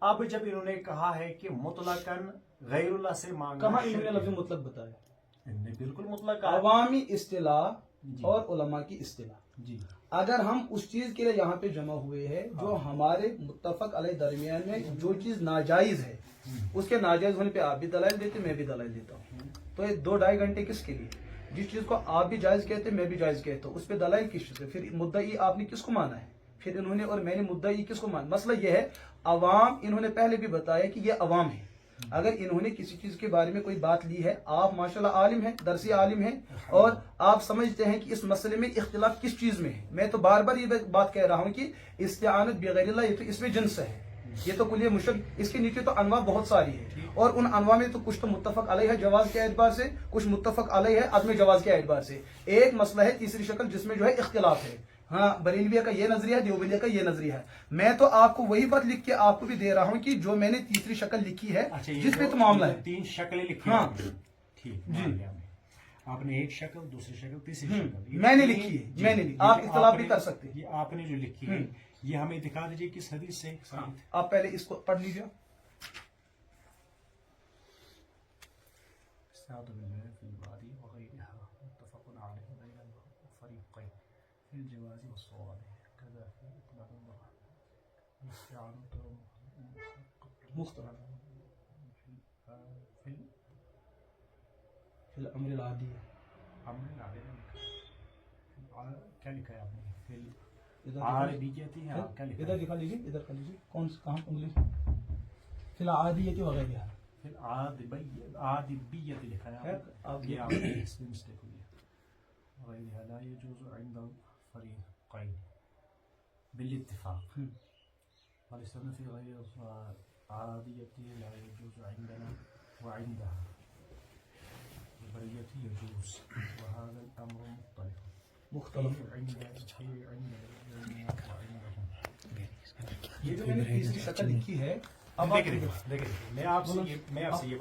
اب جب انہوں نے کہا ہے کہ مطلقاً غیر اللہ سے مانگنا، کہاں انہوں نے لفظ مطلق بتایا؟ انہوں نے بالکل مطلق کہا. عوامی اصطلاح جی. اور علماء کی اصطلاح. جی اگر ہم اس چیز کے لیے یہاں پہ جمع ہوئے ہیں جو ہمارے متفق علیہ درمیان میں جو چیز ناجائز ہے، اس کے ناجائز ہونے پہ آپ بھی دلائل دیتے، میں بھی دلائل دیتا ہوں، تو یہ 2-2.5 گھنٹے کس کے لیے؟ جس چیز کو آپ بھی جائز کہتے میں بھی جائز کہتا ہوں، اس پہ دلائل کس چیز ہے؟ پھر مدعی آپ نے کس کو مانا ہے؟ پھر انہوں نے اور میں نے مدعی کس کو مانا؟ مسئلہ یہ ہے، عوام، انہوں نے پہلے بھی بتایا کہ یہ عوام ہے. اگر انہوں نے کسی چیز کے بارے میں کوئی بات لی ہے، آپ ماشاءاللہ عالم ہیں، درسی عالم ہیں، اور آپ سمجھتے ہیں کہ اس مسئلے میں اختلاف کس چیز میں ہے. میں تو بار بار یہ بات کہہ رہا ہوں کہ استعانت بغیر اللہ، یہ تو اس میں جنس ہے، یہ تو کلیہ مشرک، اس کے نیچے تو انواع بہت ساری ہے، اور ان انواع میں تو کچھ تو متفق علیہ ہے جواز کے اعتبار سے، کچھ متفق علیہ ہے عدم جواز کے اعتبار سے. ایک مسئلہ ہے تیسری شکل جس میں جو ہے اختلاف ہے. ہاں، بریلویہ کا یہ نظریہ ہے، دیوبندیہ کا یہ نظریہ ہے. میں تو آپ کو وہی بات لکھ کے آپ کو بھی دے رہا ہوں کہ جو میں نے تیسری شکل لکھی ہے جس پہ تو معاملہ ہے. 3 شکلیں لکھی ہاں ٹھیک جی. آپ نے ایک شکل، دوسری شکل، تیسری شکل میں نے لکھی ہے، میں نے آپ اختلاف بھی کر سکتے ہیں. یہ آپ نے جو لکھی ہے یہ ہمیں دکھا دیجیے کس حدیث سے. آپ پہلے اس کو پڑھ لیجیے. الامر العادی کیا لکھا ہے آپ نے؟ ادھر دکھا لیجیے، ادھر کر لیجیے، کون کہاں انگلی فی العادیت وغیرہ فی العادیت لکھا ہے. اب یہ آپ نے اس میں مسٹیک ہوئی ہے. غیرها لا يجوز عند الفريقين بالاتفاق. ولسنا في غير العادیت لا يجوز عندنا وعندها. البرية يجوز وهذا الأمر مختلف یہ جو میں نے تیسری شکل لکھی ہے. اب دیکھیں میں آپ سے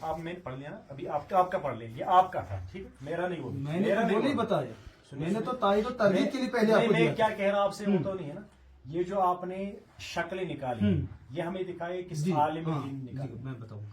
آپ میں پڑھ لیا نا، ابھی آپ کا پڑھ لیں، یہ آپ کا تھا ٹھیک، میرا نہیں. وہ میں نے وہ نہیں بتایا، میں نے تو تائید و تردید کے لیے پہلے آپ کو میں کیا کہہ رہا ہوں آپ سے، وہ تو نہیں ہے نا. یہ جو آپ نے شکلیں نکالی یہ ہمیں دکھائے کس عالم دین نکالی. میں بتاؤں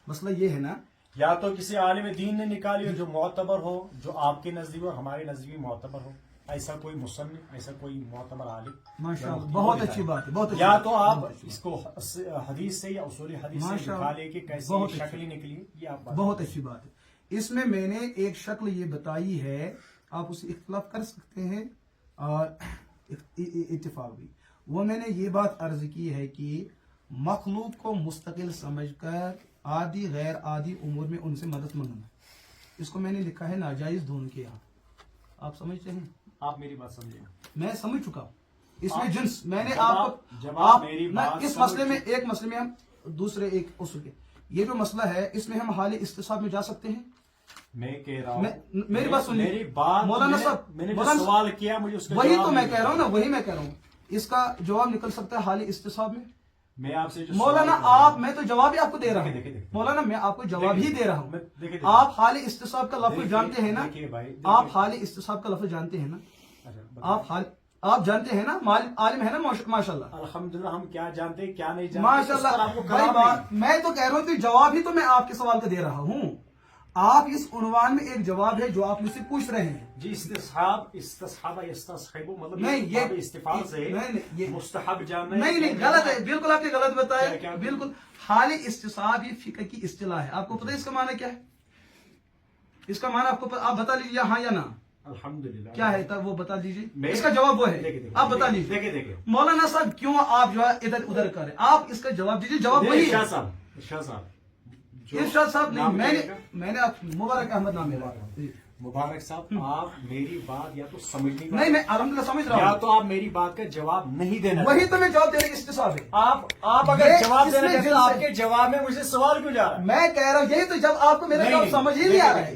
مسئلہ یہ ہے نا، یا تو کسی عالم دین نے نکالی ہو جو معتبر ہو، جو آپ کے نزدیک اور ہمارے نزدیک معتبر ہو، ایسا کوئی مصنف، ایسا کوئی معتبر عالم. ماشاءاللہ بہت اچھی بات ہے، بہت اچھی. یا تو آپ اس کو حدیث سے یا اصول حدیث سے دکھا لے کہ کیسے شکلیں نکلی. یہ آپ بہت اچھی بات ہے. اس میں میں نے ایک شکل یہ بتائی ہے، آپ اسے اختلاف کر سکتے ہیں اور اتفاق بھی. وہ میں نے یہ بات عرض کی ہے کہ مخلوق کو مستقل سمجھ کر عادی غیر عادی امور میں ان سے مدد مانگنا، اس کو میں نے لکھا ہے ناجائز دونوں کے یہاں. آپ سمجھتے ہیں؟ آپ میری بات سمجھیں. میں سمجھ چکا ہوں. اس میں جنس میں نے آپ اس مسئلے میں، ایک مسئلے میں ہم دوسرے ایک اصول کے، یہ جو مسئلہ ہے اس میں ہم حال استصحاب میں جا سکتے ہیں. میں کہہ رہا ہوں میری بات سنیے مولانا صاحب، میں نے سوال کیا مجھے اس کا وہی تو میں کہہ رہا ہوں نا، وہی میں کہہ رہا ہوں. اس کا جواب نکل سکتا ہے حال استصحاب میں. میں آپ سے مولانا آپ، میں تو جواب ہی آپ کو دے رہا ہوں. مولانا میں آپ کو جواب ہی دے رہا ہوں. آپ حال استصحاب کا لفظ جانتے ہیں نا، آپ حال استصحاب کا لفظ جانتے ہیں نا، آپ جانتے ہیں نا، عالم ہے نا ماشاءاللہ. الحمدللہ ہم کیا جانتے ہیں کیا نہیں جانتے ماشاءاللہ. میں تو کہہ رہا ہوں کہ جواب ہی تو میں آپ کے سوال کا دے رہا ہوں. آپ اس عنوان میں ایک جواب ہے جو آپ مجھ سے پوچھ رہے ہیں. جی استصحاب مطلب نہیں، یہ استفال سے مستحب جاننا نہیں غلط ہے، بالکل آپ نے غلط بتایا. بالکل حال استصحاب یہ فقہ کی اصطلاح ہے. آپ کو پتہ ہے اس کا معنی کیا ہے؟ اس کا معنی آپ بتا لیجیے ہاں یا نہ. الحمدللہ کیا ہے وہ بتا دیجیے. اس کا جواب وہ ہے، آپ بتا لیجیے. دیکھیں مولانا صاحب کیوں آپ جو ہے ادھر ادھر کریں، آپ اس کا جواب دیجیے. جواب وہی ہے. ارشاد صاحب نہیں، میں نے آپ مبارک احمد نام ہے. مبارک صاحب آپ میری بات یا تو سمجھنے نہیں، میں الحمدللہ سمجھ رہا ہوں، یا تو آپ میری بات کا جواب نہیں دینا. وہی تو میں جواب دے رہا ہوں. استصحاب ہے. آپ اگر جواب دینا چاہتے ہیں آپ کے جواب میں مجھے سوال کیوں جا رہا ہے؟ میں کہہ رہا ہوں یہی تو، جب آپ کو میرا جواب سمجھ ہی نہیں آ رہا ہے.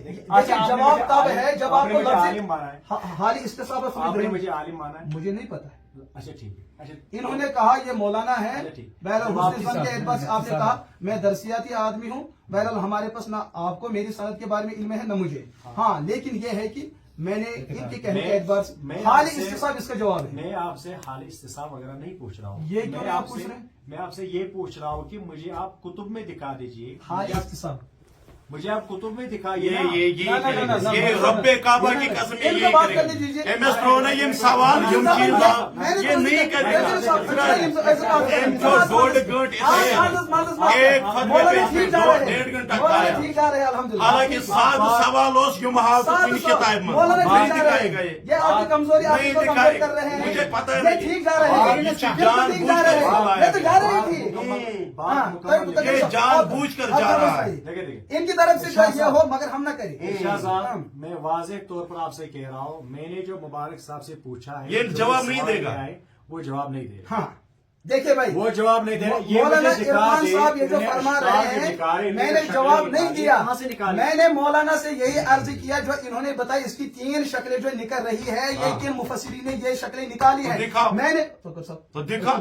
جواب تب ہے جب آپ کو عالم مانا ہے. حالی استصحاب آپ نے مجھے عالم مانا ہے. مجھے نہیں پتا. اچھا ٹھیک ہے. انہوں نے کہا یہ مولانا ہے، بہرحال حسن فن کے اعتبار سے آپ نے کہا میں درسیاتی آدمی ہوں. بہرحال ہمارے پاس نہ آپ کو میری صنعت کے بارے میں علم ہے نہ مجھے. ہاں لیکن یہ ہے کہ मैंने इनके कहने के एतबार से मैं हाल आपसे- इस्तिसाब इसका जवाब है। मैं आपसे हाल इस्तिसाब वगैरह नहीं पूछ रहा हूँ। ये क्यों मैं नहीं आप आपसे- पूछ रहे हैं? मैं आपसे ये पूछ रहा हूँ कि मुझे आप कुतुब में दिखा दीजिए। हाल मुझे आप- इस्तिसाब मुझे आप कुतुब में दिखाइए ये ना। ये ना, ना, ना, ना, ये ना, रब्बे काबा ना, की ना, कसम इनको ये बात करने दीजिए। एमएस प्रो ने ये सवाल यम चीज मैंने ये तो नहीं मैंने करेगा तो साहब पूछा, ऐसे बात करें। इनको डोड गंट एक मौलाना ठीक जा रहे हैं, डेढ़ घंटा मौलाना खाया ठीक जा रहे हैं अल्हम्दुलिल्लाह। हालांकि सात सवाल यम हाल तो इन किताब में मौलाना नहीं ठीक जा रहे दिखाएगा हैं। ये ये आपकी कमजोरी आप नहीं इसको कमजोर दिखाएगा। कर रहे हैं। मुझे पता है ये नहीं। ठीक जा रहे हैं, ये ये तो जान ठीक जा रहे हैं, ये तो जा रहे थी। ये जानबूझकर जा रहा है। देखिए देखिए इनकी तरफ से जो ये हो मगर हम ना करें। शाह साहब, मैं वाज़ेह तौर पर आपसे कह रहा हूँ, मैंने जो मुबारक साहब से पूछा है ये जो जवाब नहीं सवाल देगा। किया है, वो जवाब नहीं दे रहा। हाँ देखिए भाई, वो जवाब नहीं दे रहा। ये मौलाना मुझे दिखा इरफान दे, साहब ये जो इन्हें फरमा अश्तार रहे के निकाले, हैं इन्हें मैंने शक्लें जवाब नहीं निकाली, दिया। कहाँ से निकाली? मैंने मौलाना से यही अर्ज किया जो इन्होंने बताई, इसकी 3 शक्लें जो निकल रही है, ये किन मुफस्सिरीन ने ये शक्लें निकाली तो है। दिखाओ। मैंने तो दिखा।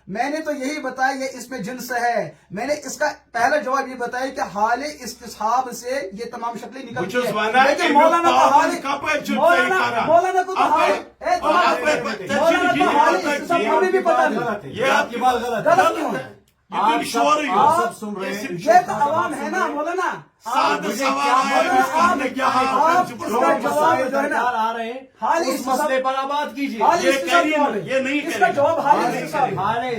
मैंने तो यही बताया ये इसमें जिन्स है। मैंने इसका पहला जवाब ये बताया कि हाल इस्तिसाब से ये तमाम शक्लें निकलती मुझे है। सुना है लेकिन कि मौलाना वो का हाल पावन का पे जुट मौलाना नहीं करा। मौलाना को तो आप हाल पे- मौलाना का हाल इस्तिसाब हमें भी पता नहीं। ये आपकी बात गलत क्यों है? आप शोर ही हो। आप सब सुन रहे हैं। ये तो आवाम है ना मौलाना। सात मुझे सवाल क्या आए पता, इसका हमने क्या हाल आप कर इसका चुका। जवाब जो है ना, आ रहे हैं, हाल उस इस्तिसाब- मसले पर आप बात कीजिए। हाल ये इस्तिसाब करिए जवाब ना, है। ये नहीं इसका करेगा। जवाब हाल हाल इस्तिसाब है। हाल है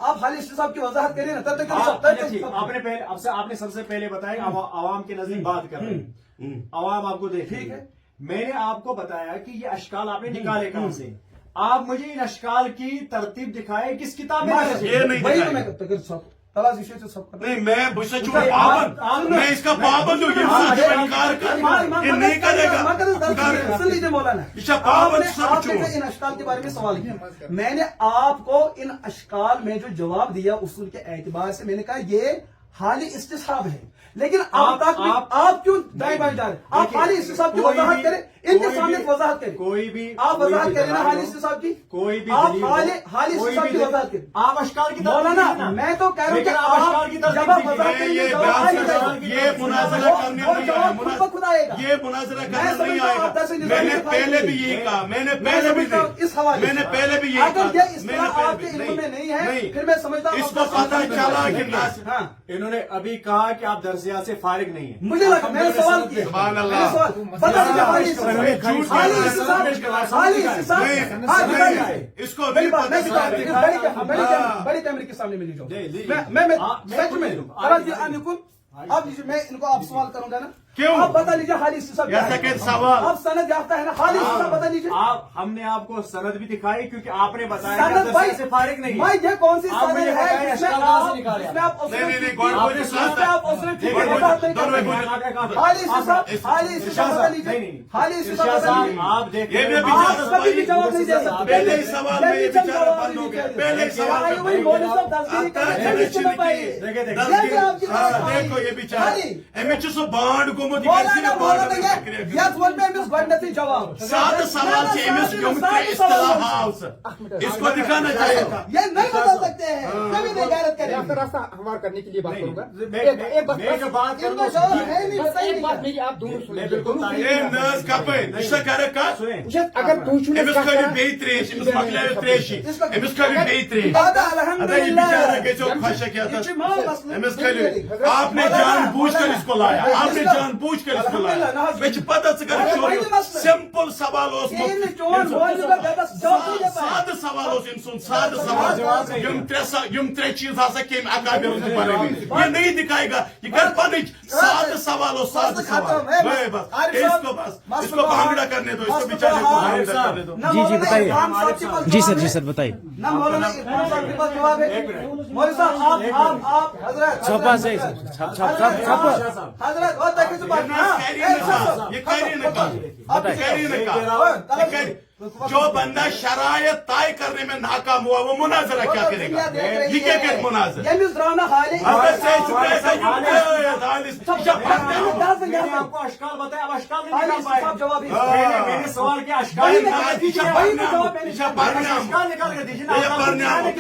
आप हाल इस्तिसाब की वजाहत करिए ना, तब तक ठीक, आपने पहले आपने सबसे पहले बताया आवाम के नजदीक बात कर रहे हैं। आवाम आपको देख ठीक है। मैंने आपको बताया कि ये अशकाल आपने निकाले कहां से। आप मुझे इन अशकाल की तरतीब दिखाए किस किताब में दर्ज है? ये नहीं वही तो दिखाएगा। मैं करता सब तलाश विषय से सब करता नहीं मैं बुश चुका आप- पाबंद मैं इसका पाबंद हूँ। ये मुझे इनकार कर ये नहीं करेगा। सुन लीजिए मौलाना, इशा पाबंद आपने सब आपने चुप। जो इन अशकाल के बारे में सवाल किया, मैंने आपको इन अशकाल में जो जवाब दिया उसूल के एतबार से मैंने कहा ये हाली इस्तिसाब है। लेकिन अब तक भी आप क्यों दाएं बाएं जा रहे हैं? आप हाली इस्तिसाब की वजाहत करें, इनके सामने वजाहत करें। कोई भी आप वजाहत करें ना हाली इस्तिसाब की, कोई भी आप दलील हो, हाली कोई इस्तिसाब भी की दलील- वजाहत करें। आप अशकाल की तरतीब मौलाना दीजिए ना। मैं तो कह रहा हूँ कि लेकिन आप अशकाल की आप तरतीब जब आप दीजिए। वजाहत करेंगे ये जवाब बयान आएगा। से- ये मुनाजरा करने वो नहीं जवाब आया। खुद ब खुद आएगा। ये मुनाजरा मैं करने नहीं समझता हूँ आप आएगा। दरअसल निजाम मैंने के फायदे पहले भी नहीं। यही कहा। मैंने मैं पहले भी समझता हूँ इस हवाले मैंने से। पहले भी यही अगर कहा। ये इस्तेमाल आपके इल्म में नहीं है, फिर मैं समझता हूँ इसको आपका पता समझ में चला नहीं कि है। नास- हाँ इन्होंने अभी कहा कि आप दरसिया से फारिग नहीं है। मुझे लगा मैंने सवाल किया, सुभान मैंने अल्लाह। सवाल बता दीजिए हाली इस्तिसाब झूठ हाली बोल रहे हैं। इस्तिसाब हाली इस्तिसाब नहीं, हाँ नहीं, दिखाइए। इसको बड़ी भी बात पता मैं चला। बड़ी कैमरे के सामने मिली जाऊँ ले, ले, मैं मैं सच खुद में ले लूँ। कराची अनुकुल अब लीजिए मैं इनको आप सवाल करूंगा ना, क्यों? आप बता लीजिए हाली इस्तिसाब क्या ऐसा है? कैसे सवाल? आप सनद याफ्ता है ना, हाली इस्तिसाब बता लीजिए। हमने आपको सनद भी दिखाई क्योंकि आपने बताया कि आप सनद भाई दरसिया से फारिग नहीं भाई है। ये कौन सी आप सनद मुझे है बताएं, जिसमें अशकाल कहाँ से आप निकाले? जिसमें आप नहीं, नहीं, उसने गौर आपने को जिसमें आप उसने ठीक देखो, है बात नहीं दोनों कर एक रहे। मिनट। हाली इस्तिसाब हाली इस्तिसाब बता लीजिए, नहीं, नहीं। हाली इस्तिसाब इरशाद बता साहब, लीजिए। आप देख ये रहे भी हैं, बिचारा आप कभी भी जवाब नहीं दे सकते। पहले ही सवाल में ये जल्दी बेचारा जवाब बंद हो दीजिए। गया। पहले ही सवाल भाई, में वही मौलवी साहब दस्तगीरी कर रहे हैं, जल्दी सुनो भाई। देखे, देखे। जल्दी आपकी बात आई। देखो ये बेचारा हाली। एम सो बांड गोमुत मौलाना मौलाना यथ वोन पे अमिस गोडनेथी जवाब सात सवाल से एमएस इसको दिखाना चाहिए था। ये नहीं बता सकते हैं, कभी नहीं गैरत करेंगे। रास्ता हमार करने के लिए बात नहीं, करूंगा। मैं जो बात इनका करूंगा जवाब है नहीं, बस बताइए एक बात क्या? मेरी आप दोनों सुन मैं लीजिए। बिल्कुल दोनों ए नर्स कपे निशा करे का सुने अगर तू एमएस करी बेत्रेश एमएस मकले त्रेशी एमएस करी बेत्रेश दादा अरे ये अल्हम्दुलिल्लाह बेचारा के जो खशा किया था ये चिमाल मसला एमएस करी आपने जानबूझकर इसको लाया आपने जानबूझकर इसको लाया मैं पता से कर शोर सिंपल सवाल उस इन चोन बोल का गदस जवाब नहीं दे पाए। साद सवाल उस इंसान साद सवाल यम त्रे चीज हसा के अकाबिर से बनेगी ये नहीं दिखाएगा ये कर पानी साद सवाल उस साद सवाल नहीं बस इसको भांगड़ा करने दो इसको बेचारे को भांगड़ा करने दो ना मौलाना बताइए। इरफान साहब के पास जी जवाब सर है, जी सर बताइए। ना मौलाना इरफान साहब के पास जवाब है। मौलवी साहब आप हजरत छपा से छप छप छप छप हजरत और तक से बात ना ये कह रही है ना ये कह रही है ना जो बंदा शरायत तय करने में नाकाम हुआ वो मुनाजरा क्या करेगा? ये क्या कर मुनाजरा? यमिस द्राना हाले अगर से चुके से मैंने आपको अशकाल बताया, अब अशकाल नहीं निकाल पाए। साहब जवाब ही मैंने सवाल किया, अशकाल वही निकाल मैं- के दीजिए। वही तो जवाब मैंने- अशकाल निकाल के दीजिए ना। ये पढ़ने आमुत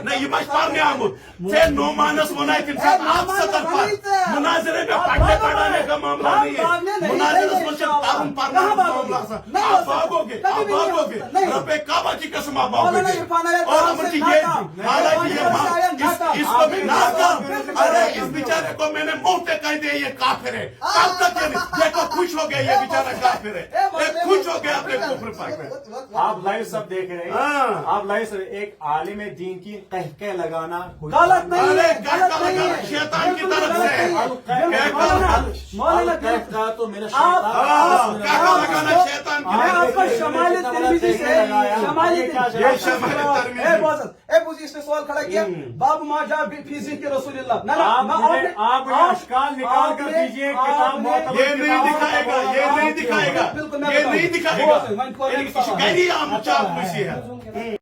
नहीं ये मत पढ़ने आमुत से नो मानस मुनाई के साथ आप सतर पर मुनाजरे में पढ़ने का मामला नहीं है। मुनाजरे में तारुन पढ़ने का मामला आप भागोगे रब्बे काबा की कसम आप भागोगे और अमर जी ये हालांकि ये इसको भी ना कर। अरे इस बेचारे को मैंने मुंह पे कह दिया ये काफिर है। कब तक देखो खुश हो गया ये बेचारा काफिर है, ये खुश हो गया अपने कुफ्र पर। आप लाइव सब देख रहे हैं, आप लाइव सब एक आलिम दीन की कहके लगाना कोई गलत नहीं अरे है, क्या गलत नहीं है, शैतान की तरफ से है। मौलाना कहका तो मेरा क्या लगाना शैतान की मैं तरफ आपका से। शमाल तिरमिज़ी से ये शमाल तिरमिज़ी। इसने सवाल खड़ा किया बाब माजा फी ज़िक्र रसूलिल्लाह ना आप अशकाल निकाल कर दीजिए किताब ये नहीं दिखाएगा, ये नहीं दिखाएगा, ये नहीं दिखाएगा। ये गैरी आम चाप है।